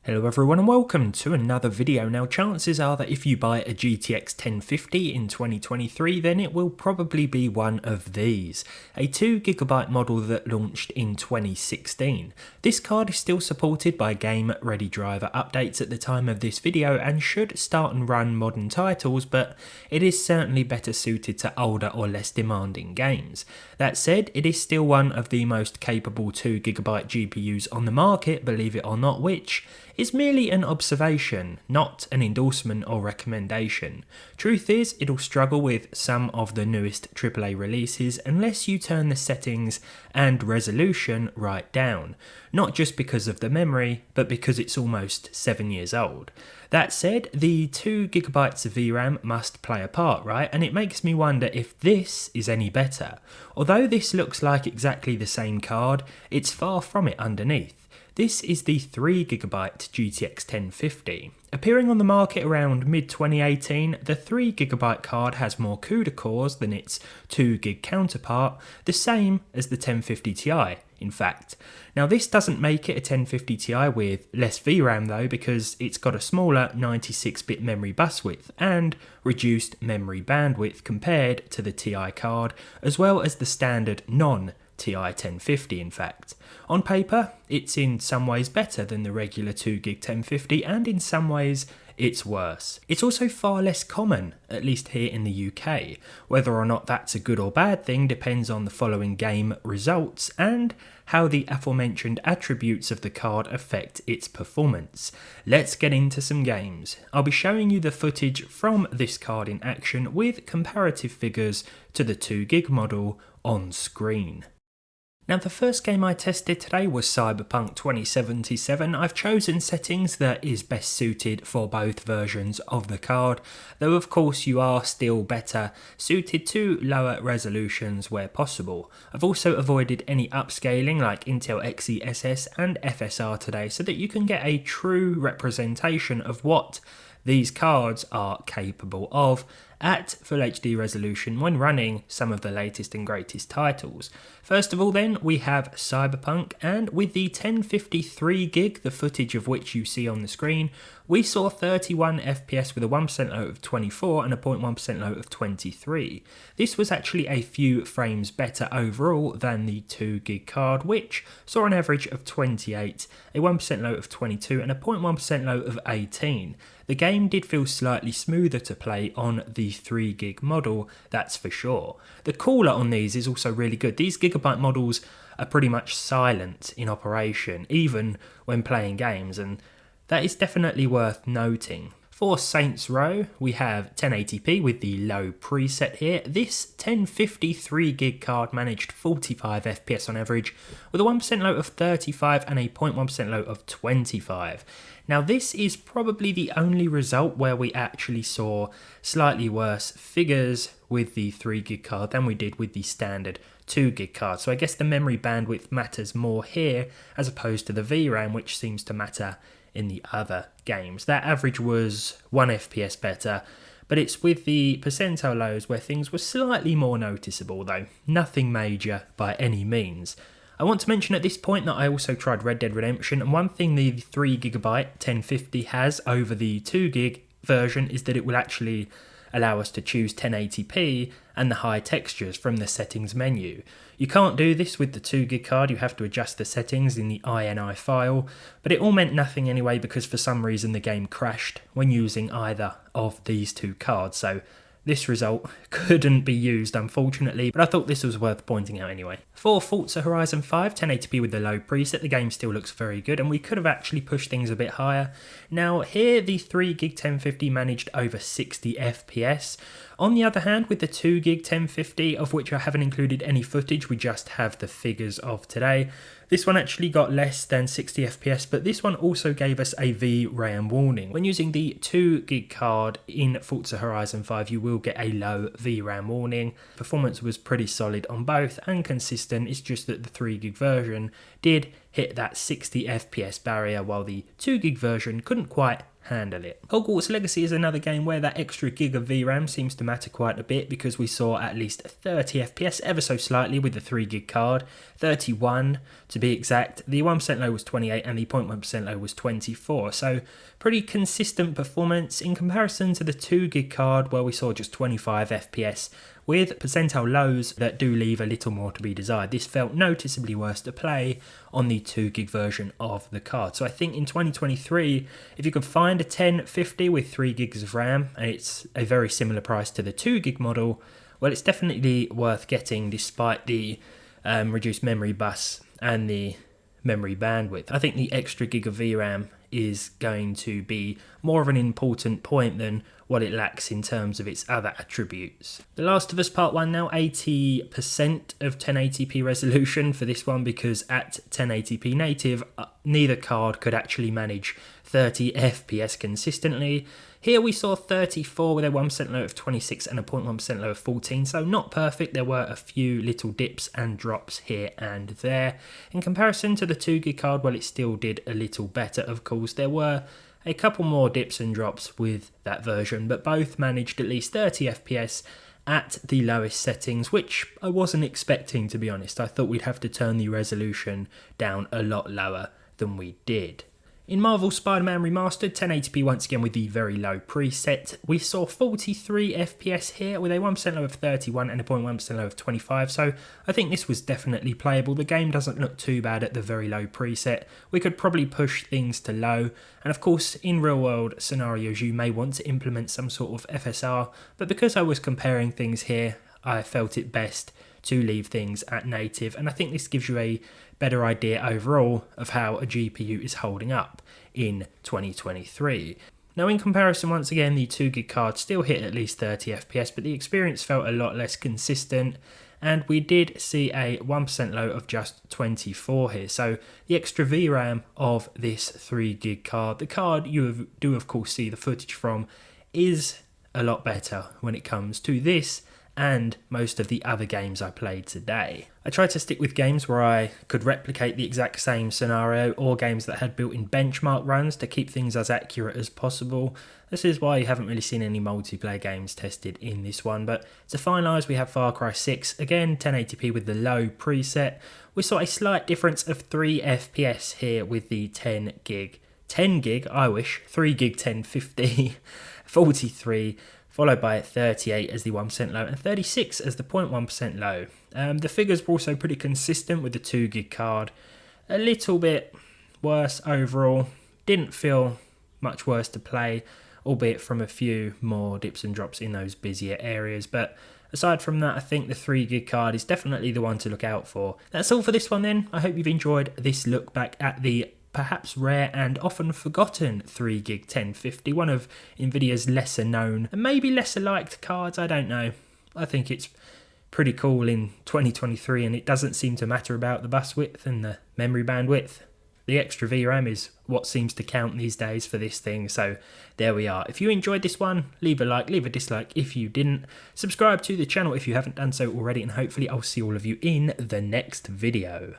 Hello everyone and welcome to another video. Now chances are that if you buy a GTX 1050 in 2023 then it will probably be one of these, a 2GB model that launched in 2016. This card is still supported by Game Ready driver updates at the time of this video and should start and run modern titles, but it is certainly better suited to older or less demanding games. That said, it is still one of the most capable 2GB GPUs on the market, believe it or not, which is merely an observation, not an endorsement or recommendation. Truth is, it'll struggle with some of the newest AAA releases unless you turn the settings and resolution right down. Not just because of the memory, but because it's almost 7 years old. That said, the 2GB of VRAM must play a part, right? And it makes me wonder if this is any better. Although this looks like exactly the same card, it's far from it underneath. This is the 3GB GTX 1050. Appearing on the market around mid-2018, the 3GB card has more CUDA cores than its 2GB counterpart, the same as the 1050 Ti, in fact. Now this doesn't make it a 1050 Ti with less VRAM though, because it's got a smaller 96-bit memory bus width and reduced memory bandwidth compared to the Ti card, as well as the standard non-Ti 1050 in fact. On paper, it's in some ways better than the regular 2GB 1050 and in some ways it's worse. It's also far less common, at least here in the UK. Whether or not that's a good or bad thing depends on the following game results and how the aforementioned attributes of the card affect its performance. Let's get into some games. I'll be showing you the footage from this card in action with comparative figures to the 2GB model on screen. Now the first game I tested today was Cyberpunk 2077. I've chosen settings that is best suited for both versions of the card, though of course you are still better suited to lower resolutions where possible. I've also avoided any upscaling like Intel Xe SS and FSR today so that you can get a true representation of what these cards are capable of at Full HD resolution when running some of the latest and greatest titles. First of all then, we have Cyberpunk, and with the 1053GB, the footage of which you see on the screen, we saw 31 FPS with a 1% low of 24 and a 0.1% low of 23. This was actually a few frames better overall than the 2GB card, which saw an average of 28, a 1% low of 22 and a 0.1% low of 18. The game did feel slightly smoother to play on the 3GB model, that's for sure. The cooler on these is also really good. These Gigabyte models are pretty much silent in operation, even when playing games, and that is definitely worth noting. For Saints Row, we have 1080p with the low preset here. This 1053GB card managed 45 FPS on average, with a 1% low of 35 and a 0.1% low of 25. Now this is probably the only result where we actually saw slightly worse figures with the 3GB card than we did with the standard 2GB card. So I guess the memory bandwidth matters more here as opposed to the VRAM, which seems to matter in the other games. That average was 1 FPS better, but it's with the percentile lows where things were slightly more noticeable though, nothing major by any means. I want to mention at this point that I also tried Red Dead Redemption, and one thing the 3GB 1050 has over the 2GB version is that it will actually allow us to choose 1080p and the high textures from the settings menu. You can't do this with the 2GB card, you have to adjust the settings in the INI file, but it all meant nothing anyway because for some reason the game crashed when using either of these two cards, so this result couldn't be used unfortunately, but I thought this was worth pointing out anyway. For Forza Horizon 5, 1080p with the low preset, the game still looks very good and we could have actually pushed things a bit higher. Now here the 3GB 1050 managed over 60 FPS. On the other hand, with the 2GB 1050, of which I haven't included any footage, we just have the figures of today, this one actually got less than 60 FPS, but this one also gave us a VRAM warning. When using the 2GB card in Forza Horizon 5, you will get a low VRAM warning. Performance was pretty solid on both and consistent, it's just that the 3GB version did hit that 60 FPS barrier while the 2GB version couldn't quite handle it. Hogwarts Legacy is another game where that extra gig of VRAM seems to matter quite a bit, because we saw at least 30 FPS ever so slightly with the 3 gig card, 31 to be exact. The 1% low was 28 and the 0.1% low was 24, so pretty consistent performance in comparison to the 2 gig card where we saw just 25 FPS with percentile lows that do leave a little more to be desired. This felt noticeably worse to play on the 2 gig version of the card. So I think in 2023, if you could find a 1050 with 3 gigs of RAM, and it's a very similar price to the 2 gig model, well, it's definitely worth getting despite the reduced memory bus and the memory bandwidth. I think the extra gig of VRAM is going to be more of an important point than what it lacks in terms of its other attributes. The Last of Us Part 1 now, 80% of 1080p resolution for this one, because at 1080p native, neither card could actually manage 30 FPS consistently. Here we saw 34 with a 1% low of 26 and a 0.1% low of 14, so not perfect. There were a few little dips and drops here and there. In comparison to the 2 gig card, well, it still did a little better, of course. There were a couple more dips and drops with that version, but both managed at least 30 FPS at the lowest settings, which I wasn't expecting, to be honest. I thought we'd have to turn the resolution down a lot lower than we did. In Marvel Spider-Man Remastered, 1080p once again with the very low preset, we saw 43 FPS here with a 1% low of 31 and a 0.1% low of 25, so I think this was definitely playable. The game doesn't look too bad at the very low preset. We could probably push things to low, and of course in real world scenarios you may want to implement some sort of FSR, but because I was comparing things here, I felt it best to leave things at native, and I think this gives you a better idea overall of how a GPU is holding up in 2023. Now in comparison, once again, the 2 gig card still hit at least 30 FPS, but the experience felt a lot less consistent, and we did see a 1% low of just 24 here. So the extra VRAM of this 3 gig card, the card you do of course see the footage from, is a lot better when it comes to this and most of the other games I played today. I tried to stick with games where I could replicate the exact same scenario, or games that had built-in benchmark runs to keep things as accurate as possible. This is why you haven't really seen any multiplayer games tested in this one, but to finalise we have Far Cry 6, again 1080p with the low preset. We saw a slight difference of 3 FPS here with the 10 gig, I wish, 3 gig 1050, 43, followed by 38 as the 1% low and 36 as the 0.1% low. The figures were also pretty consistent with the 2 gig card. A little bit worse overall. Didn't feel much worse to play, albeit from a few more dips and drops in those busier areas. But aside from that, I think the 3 gig card is definitely the one to look out for. That's all for this one then. I hope you've enjoyed this look back at the perhaps rare and often forgotten 3 gig 1050, one of Nvidia's lesser known and maybe lesser liked cards, I don't know. I think it's pretty cool in 2023, and it doesn't seem to matter about the bus width and the memory bandwidth. The extra VRAM is what seems to count these days for this thing, so there we are. If you enjoyed this one, leave a like, leave a dislike if you didn't. Subscribe to the channel if you haven't done so already, and hopefully I'll see all of you in the next video.